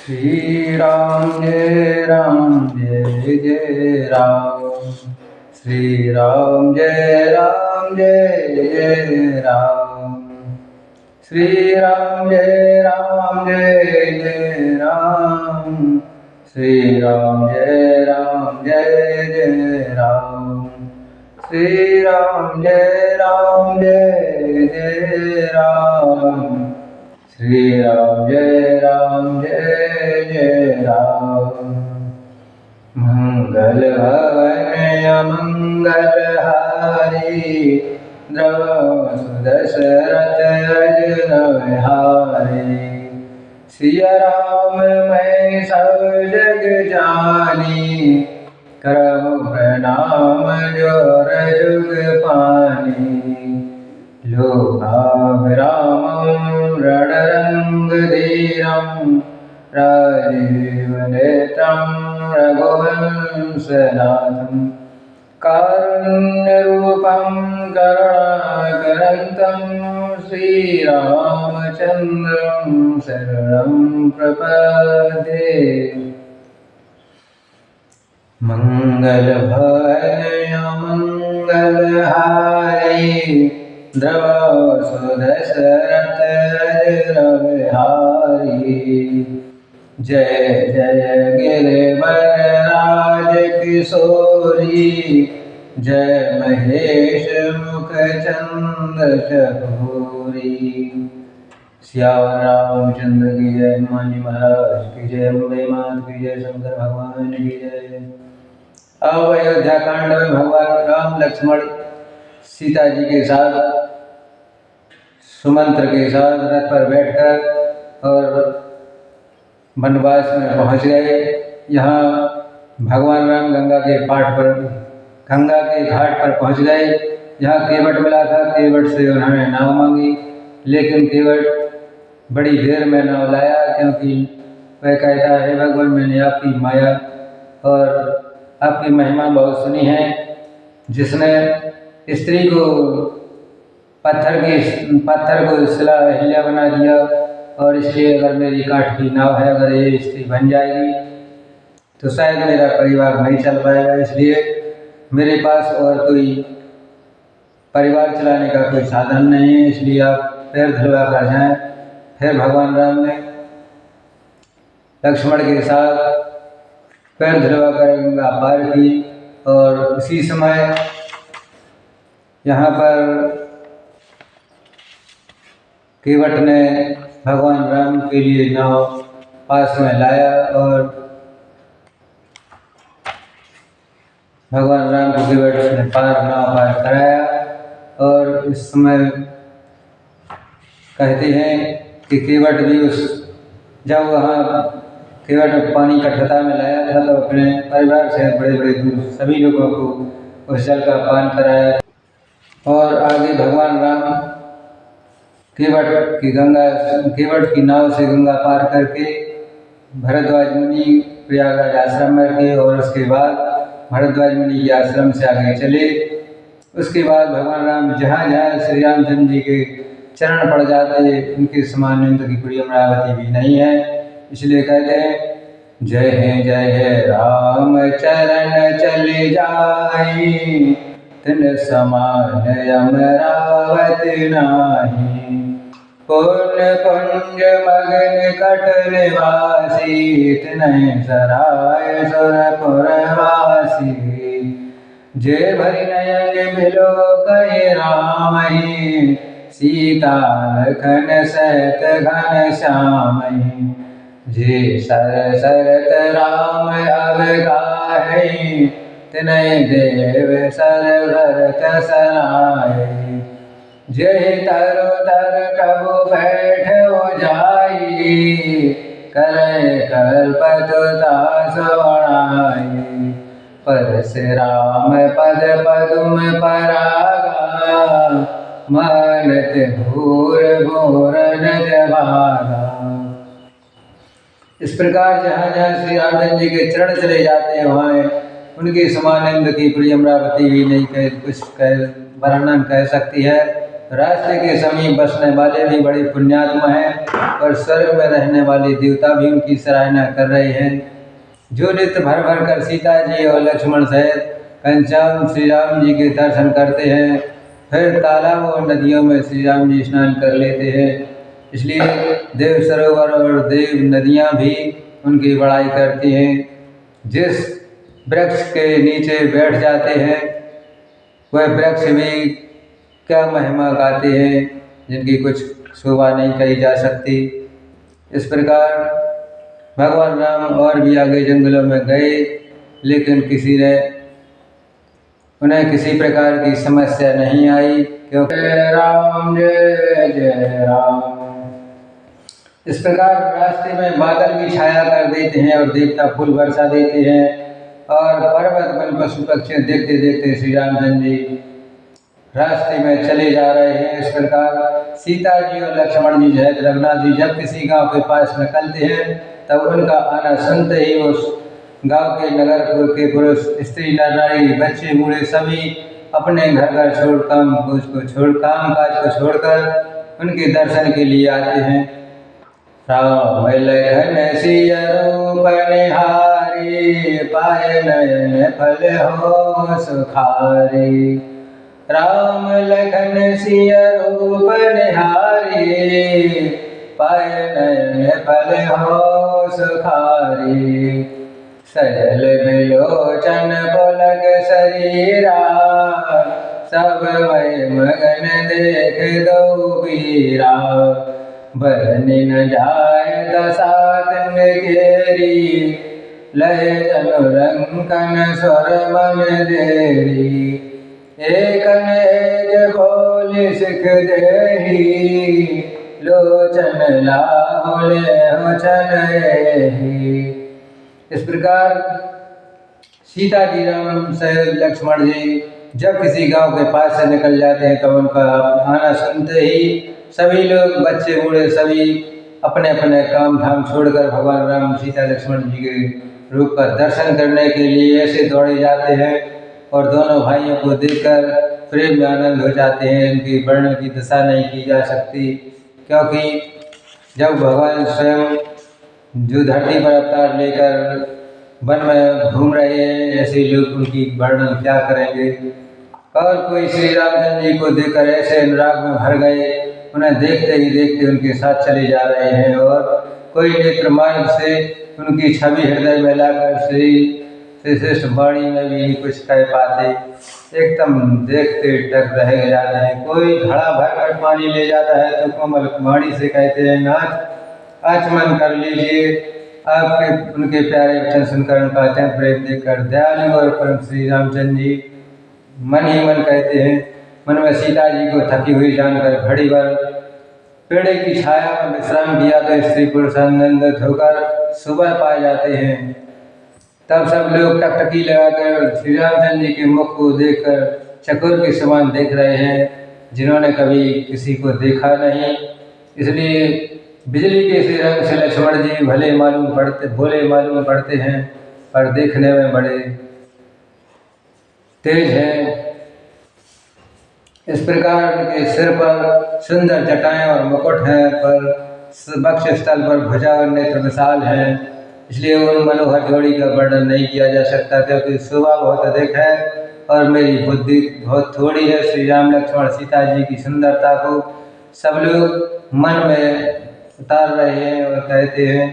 श्री राम जय जय राम। श्री राम जय जय राम। श्री राम जय जय राम। श्री राम जय जय राम। श्री राम जय जय राम। श्री राम जय जय राम। मंगल भवन मंगल हारी, द्रव सुदशरथ अजर बिहारी। सिया राम मैं सब जग जानी, करहु प्रणाम जोर जुग पानी। लोकाभिरामं रणरंगधीरं, राजीव नेत्रं रघुवंशनाथं। कारुण्यरूपं करुणाकरन्तं, श्रीरामचन्द्रं शरणं प्रपद्ये। मंगलभवन मंगलहारी, द्रव सुदशरथ अजर बिहारी। जय जय गिरिवर किशोरी, जय महेश मुख चंद्र चकोरी। श्याम रामचंद्र की जय, हनुमान जी महाराज की जय, अम्बे मात की जय, शंकर भगवान की जय। अब अयोध्या कांड में भगवान राम लक्ष्मण सीता जी के साथ सुमंत्र के साथ रथ पर बैठकर और वनवास में पहुंच गए। यहाँ भगवान राम गंगा के घाट पर पहुंच गए। यहाँ केवट मिला था, केवट से उन्होंने नाव मांगी, लेकिन केवट बड़ी देर में नाव लाया, क्योंकि वह कहता है भगवान मैंने आपकी माया और आपकी महिमा बहुत सुनी है। जिसने स्त्री को पत्थर को शिला हिल्या बना दिया, और इसलिए अगर मेरी काठ की नाव है, अगर ये स्त्री बन जाएगी तो शायद मेरा परिवार नहीं चल पाएगा। इसलिए मेरे पास और कोई परिवार चलाने का कोई साधन नहीं है, इसलिए आप पैर धुलवा कर जाएं। फिर भगवान राम ने लक्ष्मण के साथ पैर धुलवा कर गंगा पार की। और उसी समय यहाँ पर केवट ने भगवान राम के लिए नाव पास में लाया, और भगवान राम को केवट ने नाव पार कराया। और इस समय कहते हैं कि केवट भी जब वहाँ केवट पानी कठता में लाया था, तो अपने परिवार से बड़े बड़े दूर सभी लोगों को उस जल का पान कराया। और आगे भगवान राम केवट की नाव से गंगा पार करके भरद्वाज मुनि प्रयागराज आश्रम में रखे, और उसके बाद भरद्वाज मुनि के आश्रम से आगे चले। उसके बाद भगवान राम जहाँ जहाँ श्री रामचंद्र जी के चरण पड़ जाते, उनके समान इंद्र की कोई अमरावती भी नहीं है। इसलिए कहते हैं जय है राम चरण चले जाई, तिन समान अमरावती नाही। पुण्य कुंज मगन कट निवासी, तिनहि सराय सुरपुरवासी। जे भरि नयन मिलो कहि रामहि, सीता लखन सहित घन श्यामहि। जे सरत राम अवगाहै, तिनहि देव सर भरत सनाहि। जय तरु तर प्रभु बैठो जाई, करे कल्पतुता सवणाई। परशुराम पद पदुम परागा, मानत भूर भूर नज भागा। इस प्रकार जहाँ जहाँ श्री रामचंद्र जी के चरण चले जाते हैं, वहाँ उनके समान इंद्र की प्रिय अमरावती भी नहीं कुछ वर्णन कह सकती है। रास्ते के समीप बसने वाले भी बड़े पुण्यात्मा हैं और स्वर्ग में रहने वाले देवता भी उनकी सराहना कर रहे हैं। जो नित्य भर भर कर सीता जी और लक्ष्मण सहित घनश्याम श्री राम जी के दर्शन करते हैं, फिर तालाब और नदियों में श्री राम जी स्नान कर लेते हैं। इसलिए देव सरोवर और देव नदियाँ भी उनकी बड़ाई करती हैं। जिस वृक्ष के नीचे बैठ जाते हैं वह वृक्ष भी क्या महिमा गाते हैं, जिनकी कुछ शोभा नहीं कही जा सकती। इस प्रकार भगवान राम और भी आगे जंगलों में गए, लेकिन किसी ने उन्हें किसी प्रकार की समस्या नहीं आई, क्योंकि राम जय जय राम। इस प्रकार रास्ते में बादल भी छाया कर देते हैं और देवता फूल बरसा देते हैं और पर्वत वन पशु पक्षी देखते देखते श्री रामचंद्र जी रास्ते में चले जा रहे हैं। इस प्रकार सीता जी और लक्ष्मण जी सहित रघुनाथ जी जब किसी गांव के पास निकलते हैं तब उनका आना सुनते ही उस गांव के नगर के पुरुष स्त्री नारी बच्चे बूढ़े सभी अपने घर घर छोड़ काम काज को छोड़कर उनके दर्शन के लिए आते हैं। राम लखन सिया रूप निहारी, पाए नयन फल हो सुखारी। राम लखन सिया रूप निहारी, पाए नयन फल हो सुखारी। सजल बिलोचन पुलक शरीरा, सब वै मगन देख दो बीरा। बरनि न जाय दशा तिन घेरी, लय जनु रंकन स्वर मन देरी। एकन एक बोल सिख देही, लोचन लाहुल हो छनहि। इस प्रकार सीता जी राम सहित लक्ष्मण जी जब किसी गांव के पास से निकल जाते हैं तो उनका आना सुनते ही सभी लोग बच्चे बूढ़े सभी अपने अपने काम धाम छोड़कर भगवान राम सीता लक्ष्मण जी के रूप का दर्शन करने के लिए ऐसे दौड़े जाते हैं और दोनों भाइयों को देखकर प्रेम में आनंद हो जाते हैं। इनकी वर्णन की दशा नहीं की जा सकती, क्योंकि जब भगवान स्वयं जो धरती पर अवतार लेकर वन में घूम रहे हैं, ऐसे लोग उनकी वर्णन क्या करेंगे। और कोई श्री रामचंद्र जी को देखकर ऐसे अनुराग में भर गए, उन्हें देखते ही देखते उनके साथ चले जा रहे हैं और कोई नेत्र मार्ग से उनकी छवि हृदय में लाकर श्री श्रेष्ठ वाणी में भी नहीं कुछ कह पाते, एकदम देखते टक रह जाते हैं। कोई घड़ा भर कर पानी ले जाता है तो कोमल वाणी से कहते हैं नाथ आचमन कर लीजिए। आपके उनके प्यारे वचन सुनकर उनका अत्यंत प्रेम देखकर दयालु और परम श्री रामचंद्र जी मन ही मन कहते हैं, मन में सीता जी को थकी हुई जानकर घड़ी भर पेड़ की छाया में विश्राम किया तो स्त्री पुरुषानंदित होकर सुबह पाए जाते हैं। तब सब लोग टकटकी लगाकर श्री रामचंद्र जी के मुख को देखकर चकोर के समान देख रहे हैं, जिन्होंने कभी किसी को देखा नहीं। इसलिए बिजली के से रंग से लक्ष्मण जी भोले मालूम पड़ते हैं, पर देखने में बड़े तेज हैं। इस प्रकार उनके सिर पर सुंदर जटाएं और मुकुट हैं, पर वक्ष स्थल पर भुजा और नेत्र विशाल हैं। इसलिए उन मनोहर जोड़ी का वर्णन नहीं किया जा सकता, क्योंकि शोभा बहुत अधिक है और मेरी बुद्धि बहुत थोड़ी है। श्री राम लक्ष्मण सीता जी की सुंदरता को सब लोग मन में उतार रहे हैं और कहते हैं,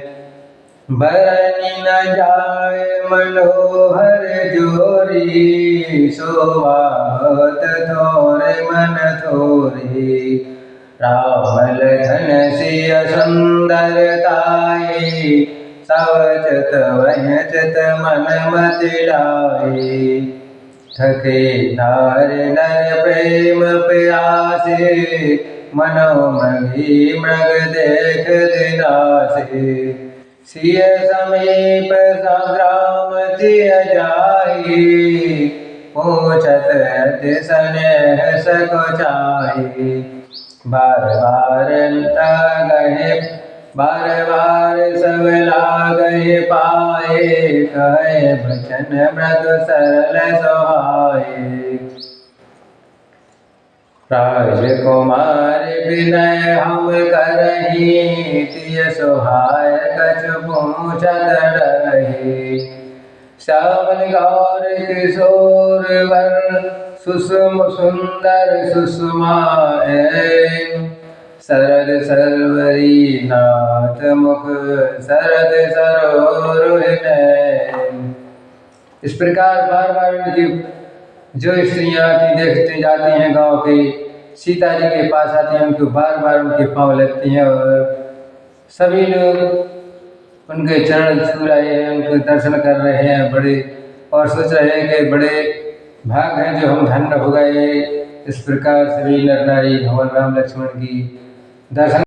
बरनी न जाए मनोहर जोरी, शोभात थोरे मन थोरी। राम लखन सिय सुंदरताई, सवचत वचत मन मति लाई। थके नार नर प्रेम प्यासे, मनोमही मृग देख दिनासे। सिय समीप संग्राम जिय जाई, पूछत अति स्नेह सकुचाई। बार बार सब लागहि पाए, कहे बचन मृदु सरल सुहाए। राजकुमार विनय हम करही तिय सोहाय कछु पूछत रही। श्यामल गौर किशोर वर सुषम सुंदर सुषमाए। शरद सरवरी नाथ मुख शरद सरोरुह नैन। इस प्रकार बार बार उनकी जो स्त्रियाँ आती देखती जाती हैं गांव के सीता जी के पास आती हैं, उनको बार बार उनके पाँव लगती हैं और सभी लोग उनके चरण छू रहे हैं, उनके दर्शन कर रहे हैं बड़े, और सोच रहे हैं कि बड़े भाग हैं जो हम धन्य हो गए। इस प्रकार सभी नर नारी भगवान राम लक्ष्मण की दर्शन